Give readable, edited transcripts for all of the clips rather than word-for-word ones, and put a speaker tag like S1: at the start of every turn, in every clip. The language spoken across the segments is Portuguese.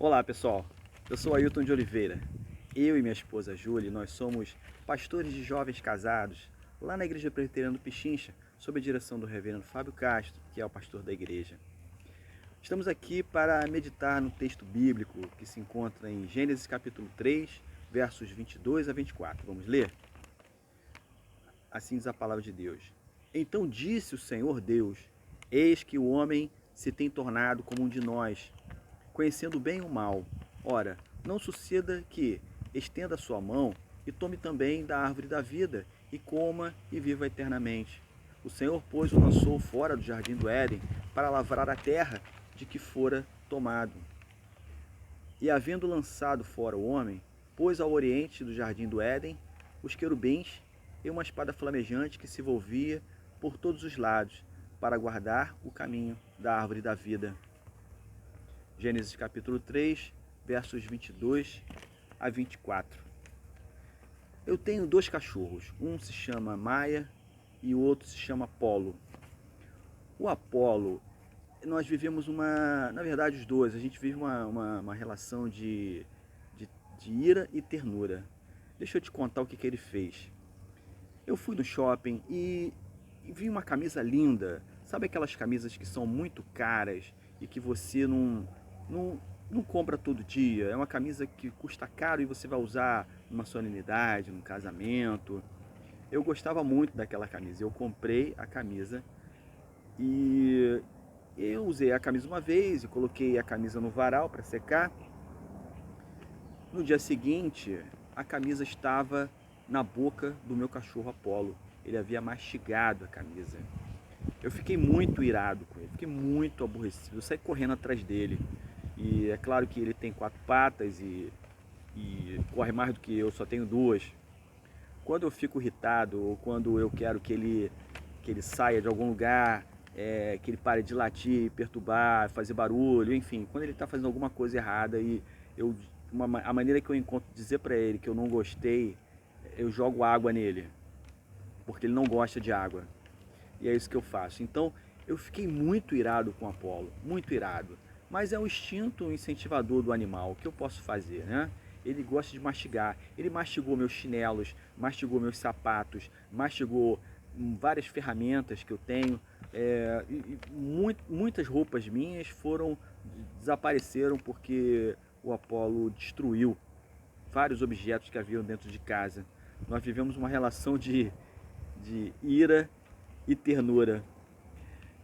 S1: Olá pessoal, eu sou Ailton de Oliveira. Eu e minha esposa Júlia, nós somos pastores de jovens casados lá na Igreja Presbiteriana do Pichincha, sob a direção do reverendo Fábio Castro, que é o pastor da igreja. Estamos aqui para meditar no texto bíblico que se encontra em Gênesis capítulo 3, versos 22 a 24. Vamos ler? Assim diz a palavra de Deus. Então disse o Senhor Deus: Eis que o homem se tem tornado como um de nós, conhecendo o bem e o mal. Ora, não suceda que estenda a sua mão e tome também da árvore da vida, e coma e viva eternamente. O Senhor, pois, o lançou fora do jardim do Éden para lavrar a terra de que fora tomado. E havendo lançado fora o homem, pôs ao oriente do jardim do Éden os querubins e uma espada flamejante que se volvia por todos os lados, para guardar o caminho da árvore da vida. Gênesis capítulo 3, versos 22 a 24. Eu tenho dois cachorros, um se chama Maia e o outro se chama Apolo. O Apolo, nós vivemos na verdade os dois, a gente vive uma relação de ira e ternura. Deixa eu te contar o que ele fez. Eu fui no shopping e vi uma camisa linda, sabe aquelas camisas que são muito caras e que você não compra todo dia, é uma camisa que custa caro e você vai usar numa solenidade, num casamento. Eu gostava muito daquela camisa, eu comprei a camisa e eu usei a camisa uma vez e coloquei a camisa no varal para secar. No dia seguinte, a camisa estava na boca do meu cachorro Apolo. Ele havia mastigado a camisa. Eu fiquei muito irado com ele, fiquei muito aborrecido. Eu saí correndo atrás dele. E é claro que ele tem 4 patas e corre mais do que eu, só tenho 2. Quando eu fico irritado ou quando eu quero que ele saia de algum lugar, que ele pare de latir, perturbar, fazer barulho, enfim, quando ele está fazendo alguma coisa errada e a maneira que eu encontro de dizer para ele que eu não gostei, eu jogo água nele, porque ele não gosta de água. E é isso que eu faço. Então eu fiquei muito irado com o Apolo, muito irado. Mas é o instinto incentivador do animal, o que eu posso fazer, né? Ele gosta de mastigar. Ele mastigou meus chinelos, mastigou meus sapatos, mastigou várias ferramentas que eu tenho. Muitas roupas minhas desapareceram porque o Apolo destruiu vários objetos que haviam dentro de casa. Nós vivemos uma relação de ira e ternura.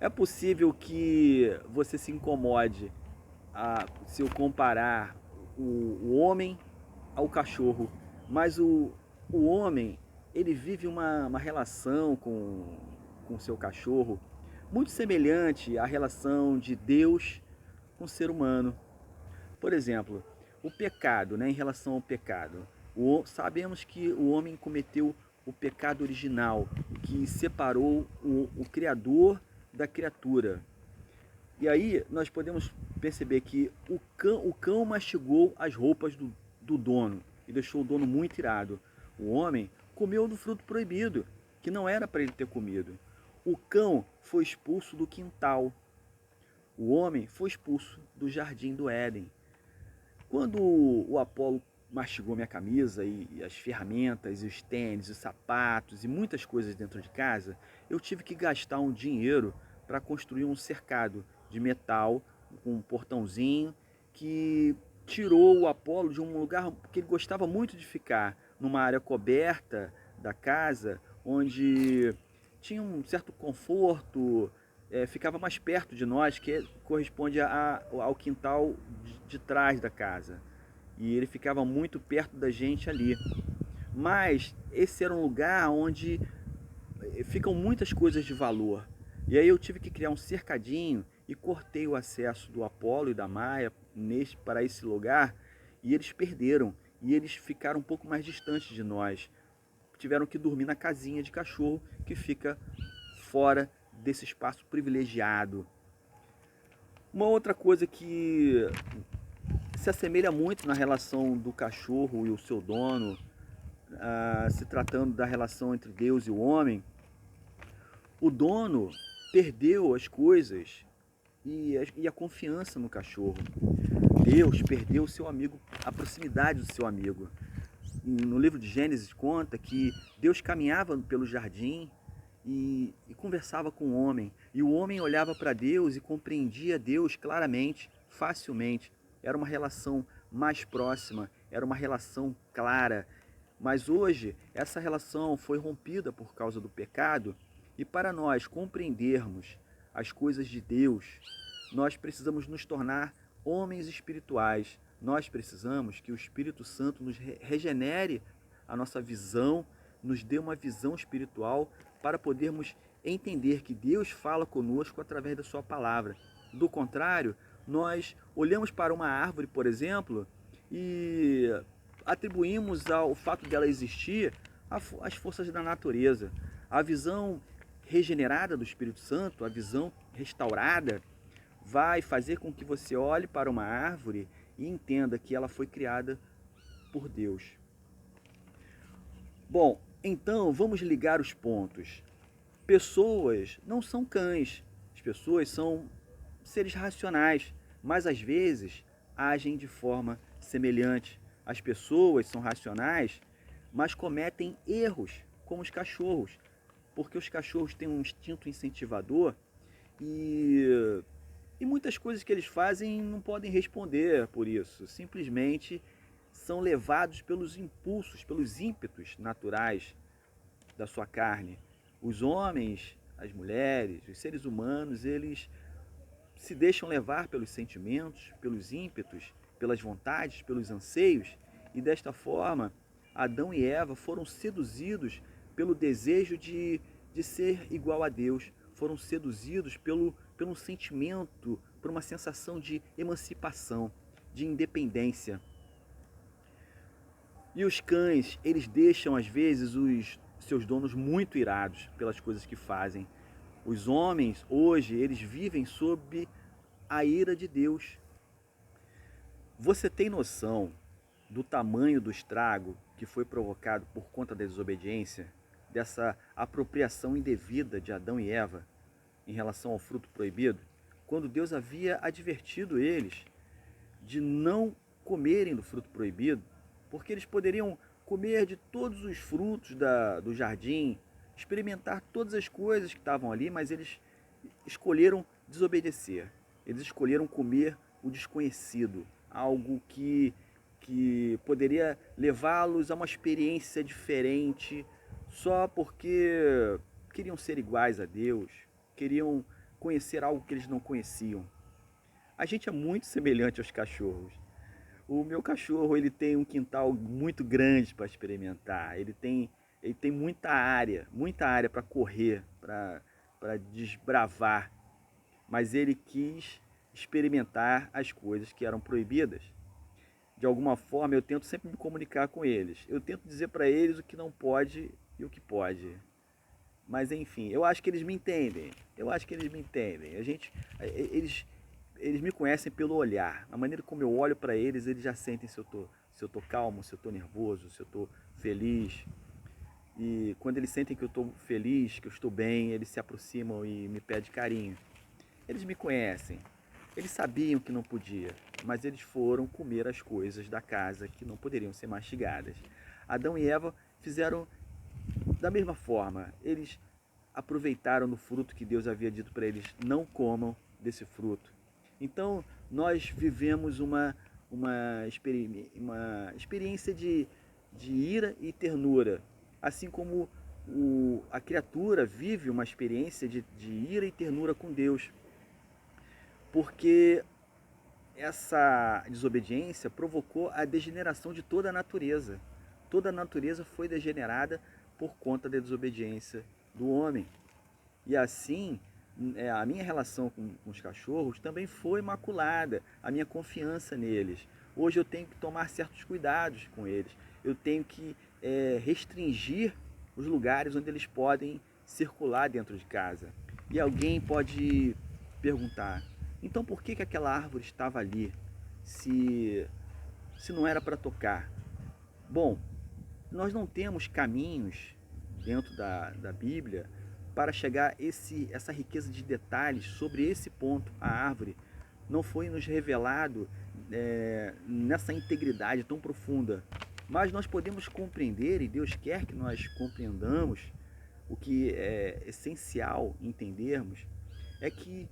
S1: É possível que você se incomode se eu comparar o homem ao cachorro, mas o homem, ele vive uma relação com o seu cachorro muito semelhante à relação de Deus com o ser humano. Por exemplo, o pecado, né, em relação ao pecado. Sabemos que o homem cometeu o pecado original, que separou o Criador da criatura. E aí nós podemos perceber que o cão mastigou as roupas do dono e deixou o dono muito irado. O homem comeu do fruto proibido, que não era para ele ter comido. O cão foi expulso do quintal. O homem foi expulso do jardim do Éden. Quando o Apolo mastigou minha camisa e as ferramentas, e os tênis, os sapatos e muitas coisas dentro de casa, eu tive que gastar um dinheiro para construir um cercado de metal com um portãozinho que tirou o Apolo de um lugar que ele gostava muito de ficar, numa área coberta da casa, onde tinha um certo conforto, ficava mais perto de nós, que corresponde ao quintal de trás da casa. E ele ficava muito perto da gente ali. Mas esse era um lugar onde ficam muitas coisas de valor. E aí eu tive que criar um cercadinho e cortei o acesso do Apolo e da Maia para esse lugar, e eles perderam. E eles ficaram um pouco mais distantes de nós. Tiveram que dormir na casinha de cachorro que fica fora desse espaço privilegiado. Uma outra coisa que se assemelha muito na relação do cachorro e o seu dono, se tratando da relação entre Deus e o homem, o dono perdeu as coisas e a confiança no cachorro. Deus perdeu o seu amigo, a proximidade do seu amigo. No livro de Gênesis conta que Deus caminhava pelo jardim e conversava com o homem. E o homem olhava para Deus e compreendia Deus claramente, facilmente. Era uma relação mais próxima, era uma relação clara. Mas hoje essa relação foi rompida por causa do pecado, e para nós compreendermos as coisas de Deus, nós precisamos nos tornar homens espirituais. Nós precisamos que o Espírito Santo nos regenere a nossa visão, nos dê uma visão espiritual para podermos entender que Deus fala conosco através da sua palavra. Do contrário, nós olhamos para uma árvore, por exemplo, e atribuímos ao fato dela existir as forças da natureza. A visão regenerada do Espírito Santo, a visão restaurada, vai fazer com que você olhe para uma árvore e entenda que ela foi criada por Deus. Bom, então vamos ligar os pontos. Pessoas não são cães, as pessoas são seres racionais, mas às vezes agem de forma semelhante. As pessoas são racionais, mas cometem erros, como os cachorros, porque os cachorros têm um instinto incentivador e muitas coisas que eles fazem não podem responder por isso. Simplesmente são levados pelos impulsos, pelos ímpetos naturais da sua carne. Os homens, as mulheres, os seres humanos, eles se deixam levar pelos sentimentos, pelos ímpetos, pelas vontades, pelos anseios, e desta forma Adão e Eva foram seduzidos pelo desejo de ser igual a Deus, foram seduzidos pelo sentimento, por uma sensação de emancipação, de independência. E os cães, eles deixam às vezes os seus donos muito irados pelas coisas que fazem. Os homens, hoje, eles vivem sob a ira de Deus. Você tem noção do tamanho do estrago que foi provocado por conta da desobediência, dessa apropriação indevida de Adão e Eva em relação ao fruto proibido? Quando Deus havia advertido eles de não comerem do fruto proibido, porque eles poderiam comer de todos os frutos do jardim, experimentar todas as coisas que estavam ali, mas eles escolheram desobedecer. Eles escolheram comer o desconhecido, algo que poderia levá-los a uma experiência diferente, só porque queriam ser iguais a Deus, queriam conhecer algo que eles não conheciam. A gente é muito semelhante aos cachorros. O meu cachorro, ele tem um quintal muito grande para experimentar. Ele tem muita área para correr, para desbravar. Mas ele quis experimentar as coisas que eram proibidas. De alguma forma, eu tento sempre me comunicar com eles. Eu tento dizer para eles o que não pode e o que pode. Mas enfim, eu acho que eles me entendem. Eles me conhecem pelo olhar. A maneira como eu olho para eles, eles já sentem se eu tô calmo, se eu tô nervoso, se eu tô feliz. E quando eles sentem que eu tô feliz, que eu estou bem, eles se aproximam e me pedem carinho. Eles me conhecem. Eles sabiam que não podia, mas eles foram comer as coisas da casa que não poderiam ser mastigadas. Adão e Eva fizeram da mesma forma. Eles aproveitaram do fruto que Deus havia dito para eles: não comam desse fruto. Então, nós vivemos uma experiência de ira e ternura, assim como a criatura vive uma experiência de ira e ternura com Deus, porque essa desobediência provocou a degeneração de toda a natureza. Toda a natureza foi degenerada por conta da desobediência do homem. E assim, a minha relação com os cachorros também foi maculada, a minha confiança neles. Hoje eu tenho que tomar certos cuidados com eles. Eu tenho que restringir os lugares onde eles podem circular dentro de casa. E alguém pode perguntar: então por que aquela árvore estava ali, se não era para tocar? Bom, nós não temos caminhos dentro da Bíblia para chegar essa riqueza de detalhes sobre esse ponto, a árvore, não foi nos revelado nessa integridade tão profunda. Mas nós podemos compreender, e Deus quer que nós compreendamos, o que é essencial entendermos, é que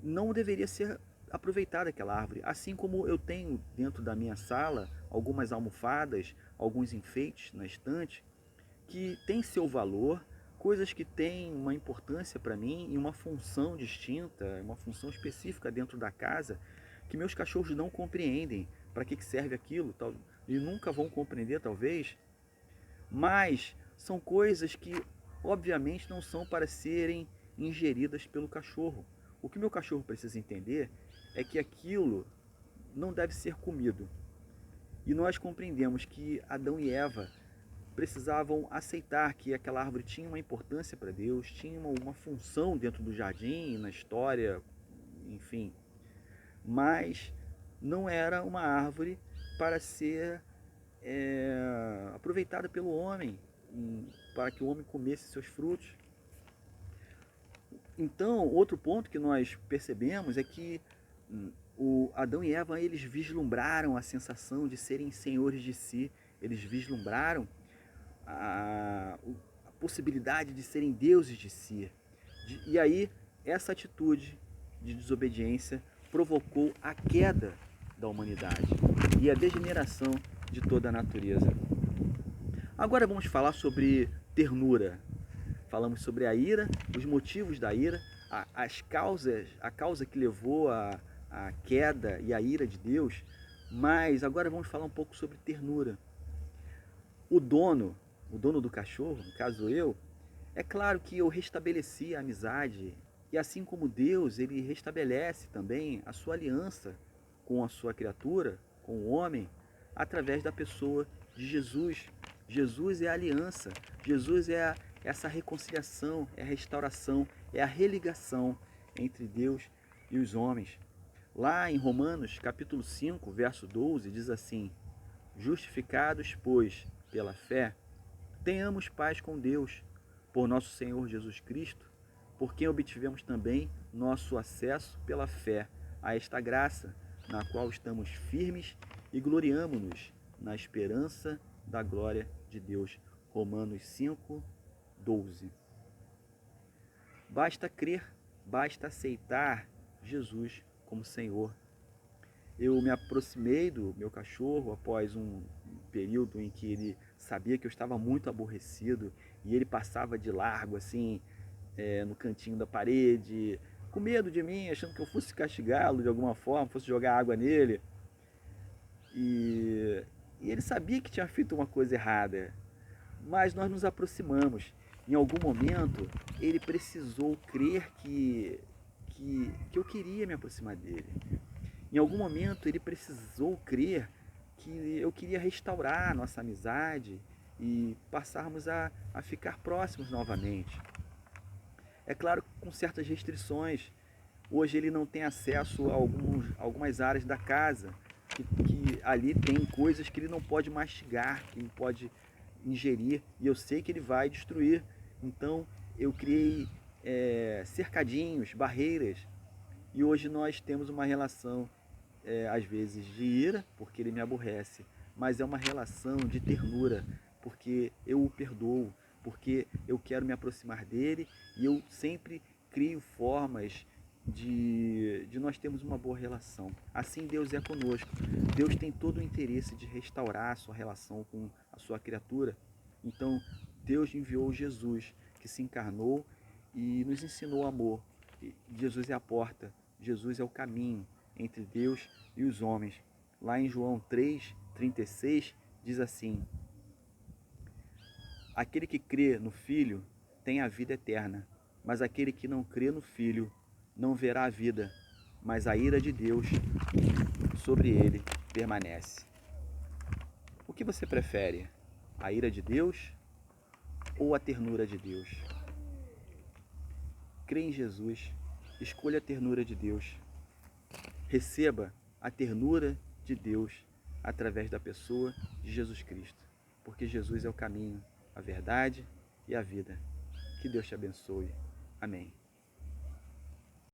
S1: não deveria ser aproveitada aquela árvore. Assim como eu tenho dentro da minha sala algumas almofadas, alguns enfeites na estante, que têm seu valor, coisas que têm uma importância para mim e uma função distinta, uma função específica dentro da casa, que meus cachorros não compreendem para que serve aquilo, e nunca vão compreender talvez, mas são coisas que obviamente não são para serem ingeridas pelo cachorro. O que meu cachorro precisa entender é que aquilo não deve ser comido. E nós compreendemos que Adão e Eva precisavam aceitar que aquela árvore tinha uma importância para Deus, tinha uma função dentro do jardim, na história, enfim. Mas não era uma árvore para ser aproveitada pelo homem, para que o homem comesse seus frutos. Então, outro ponto que nós percebemos é que o Adão e Eva, eles vislumbraram a sensação de serem senhores de si, eles vislumbraram a possibilidade de serem deuses de si. E aí, essa atitude de desobediência provocou a queda da humanidade e a degeneração de toda a natureza. Agora vamos falar sobre ternura. Falamos sobre a ira, os motivos da ira, a causa que levou à queda e à ira de Deus, mas agora vamos falar um pouco sobre ternura. O dono do cachorro, no caso eu, é claro que eu restabeleci a amizade, e assim como Deus, ele restabelece também a sua aliança com a sua criatura, com o homem, através da pessoa de Jesus. Jesus é a aliança, Jesus é essa reconciliação, é a restauração, é a religação entre Deus e os homens. Lá em Romanos, capítulo 5, verso 12, diz assim: justificados, pois, pela fé, tenhamos paz com Deus, por nosso Senhor Jesus Cristo, por quem obtivemos também nosso acesso pela fé a esta graça, na qual estamos firmes e gloriamo-nos na esperança da glória de Deus. Romanos 5, 12. Basta crer, basta aceitar Jesus como Senhor. Eu me aproximei do meu cachorro após um período em que ele sabia que eu estava muito aborrecido e ele passava de largo assim no cantinho da parede, com medo de mim, achando que eu fosse castigá-lo de alguma forma, fosse jogar água nele. E ele sabia que tinha feito uma coisa errada, mas nós nos aproximamos. Em algum momento ele precisou crer que eu queria me aproximar dele. Em algum momento ele precisou crer que eu queria restaurar a nossa amizade e passarmos a ficar próximos novamente. É claro, com certas restrições. Hoje ele não tem acesso a algumas áreas da casa, que ali tem coisas que ele não pode mastigar, que ele pode ingerir, e eu sei que ele vai destruir. Então eu criei cercadinhos, barreiras, e hoje nós temos uma relação às vezes de ira, porque ele me aborrece, mas é uma relação de ternura, porque eu o perdoo, porque eu quero me aproximar dele, e eu sempre crio formas de nós termos uma boa relação. Assim Deus é conosco. Deus tem todo o interesse de restaurar a sua relação com a sua criatura. Então Deus enviou Jesus, que se encarnou e nos ensinou amor. Jesus é a porta, Jesus é o caminho entre Deus e os homens. Lá em João 3:36 diz assim: aquele que crê no Filho tem a vida eterna, mas aquele que não crê no Filho não verá a vida, mas a ira de Deus sobre ele permanece. O que você prefere? A ira de Deus ou a ternura de Deus? Crê em Jesus, escolha a ternura de Deus. Receba a ternura de Deus através da pessoa de Jesus Cristo, porque Jesus é o caminho, a verdade e a vida. Que Deus te abençoe. Amém.